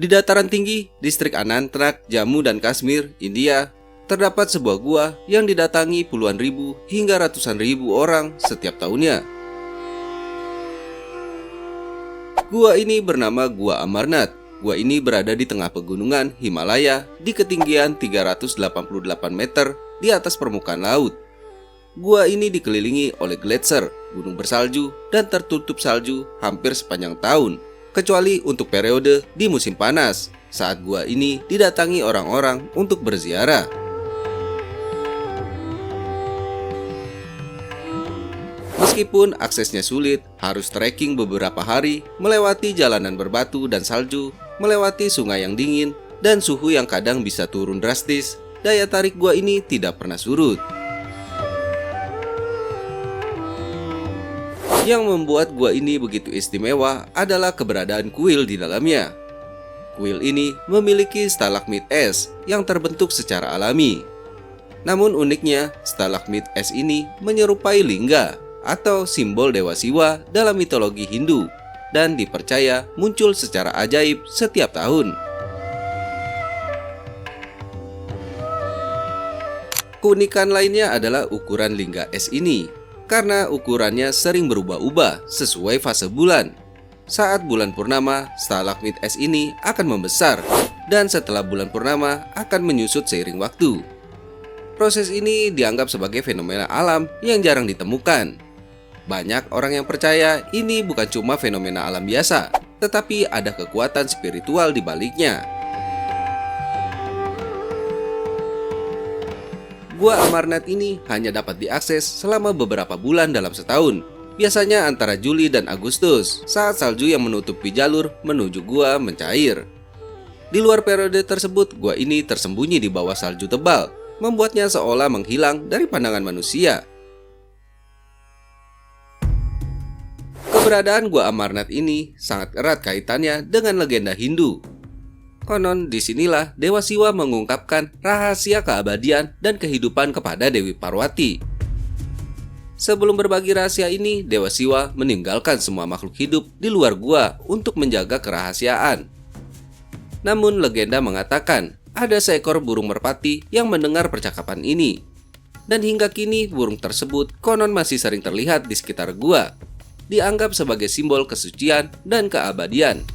Di dataran tinggi, distrik Anantnag, Jammu dan Kashmir, India, terdapat sebuah gua yang didatangi puluhan ribu hingga ratusan ribu orang setiap tahunnya. Gua ini bernama Gua Amarnath. Gua ini berada di tengah pegunungan Himalaya di ketinggian 388 meter di atas permukaan laut. Gua ini dikelilingi oleh gletser, gunung bersalju, dan tertutup salju hampir sepanjang tahun, kecuali untuk periode di musim panas, saat gua ini didatangi orang-orang untuk berziarah. Meskipun aksesnya sulit, harus trekking beberapa hari, melewati jalanan berbatu dan salju, melewati sungai yang dingin, dan suhu yang kadang bisa turun drastis, daya tarik gua ini tidak pernah surut. Yang membuat gua ini begitu istimewa adalah keberadaan kuil di dalamnya. Kuil ini memiliki stalagmit es yang terbentuk secara alami. Namun uniknya, stalagmit es ini menyerupai lingga atau simbol Dewa Siwa dalam mitologi Hindu dan dipercaya muncul secara ajaib setiap tahun. Keunikan lainnya adalah ukuran lingga es ini, karena ukurannya sering berubah-ubah sesuai fase bulan. Saat bulan purnama, stalagmit es ini akan membesar, dan setelah bulan purnama akan menyusut seiring waktu. Proses ini dianggap sebagai fenomena alam yang jarang ditemukan. Banyak orang yang percaya ini bukan cuma fenomena alam biasa, tetapi ada kekuatan spiritual di baliknya. Gua Amarnath ini hanya dapat diakses selama beberapa bulan dalam setahun, biasanya antara Juli dan Agustus, saat salju yang menutupi jalur menuju gua mencair. Di luar periode tersebut, gua ini tersembunyi di bawah salju tebal, membuatnya seolah menghilang dari pandangan manusia. Keberadaan Gua Amarnath ini sangat erat kaitannya dengan legenda Hindu. Konon disinilah Dewa Siwa mengungkapkan rahasia keabadian dan kehidupan kepada Dewi Parwati. Sebelum berbagi rahasia ini, Dewa Siwa meninggalkan semua makhluk hidup di luar gua untuk menjaga kerahasiaan. Namun legenda mengatakan ada seekor burung merpati yang mendengar percakapan ini. Dan hingga kini burung tersebut konon masih sering terlihat di sekitar gua, dianggap sebagai simbol kesucian dan keabadian.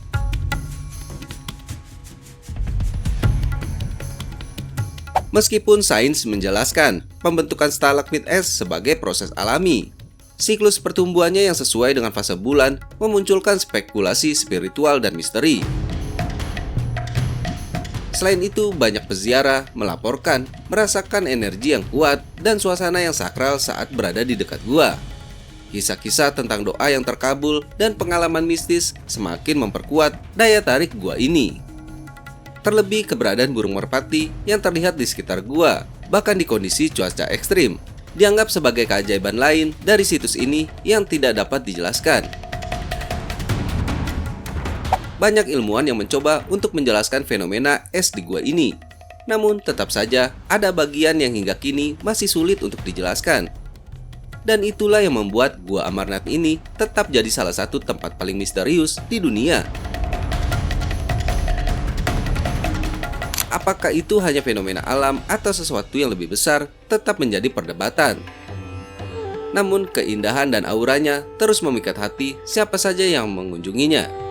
Meskipun sains menjelaskan pembentukan stalagmit es sebagai proses alami, siklus pertumbuhannya yang sesuai dengan fase bulan memunculkan spekulasi spiritual dan misteri. Selain itu, banyak peziarah melaporkan merasakan energi yang kuat dan suasana yang sakral saat berada di dekat gua. Kisah-kisah tentang doa yang terkabul dan pengalaman mistis semakin memperkuat daya tarik gua ini. Terlebih keberadaan burung merpati yang terlihat di sekitar gua, bahkan di kondisi cuaca ekstrim, dianggap sebagai keajaiban lain dari situs ini yang tidak dapat dijelaskan. Banyak ilmuwan yang mencoba untuk menjelaskan fenomena es di gua ini, namun tetap saja ada bagian yang hingga kini masih sulit untuk dijelaskan. Dan itulah yang membuat Gua Amarnath ini tetap jadi salah satu tempat paling misterius di dunia. Apakah itu hanya fenomena alam atau sesuatu yang lebih besar tetap menjadi perdebatan. Namun keindahan dan auranya terus memikat hati siapa saja yang mengunjunginya.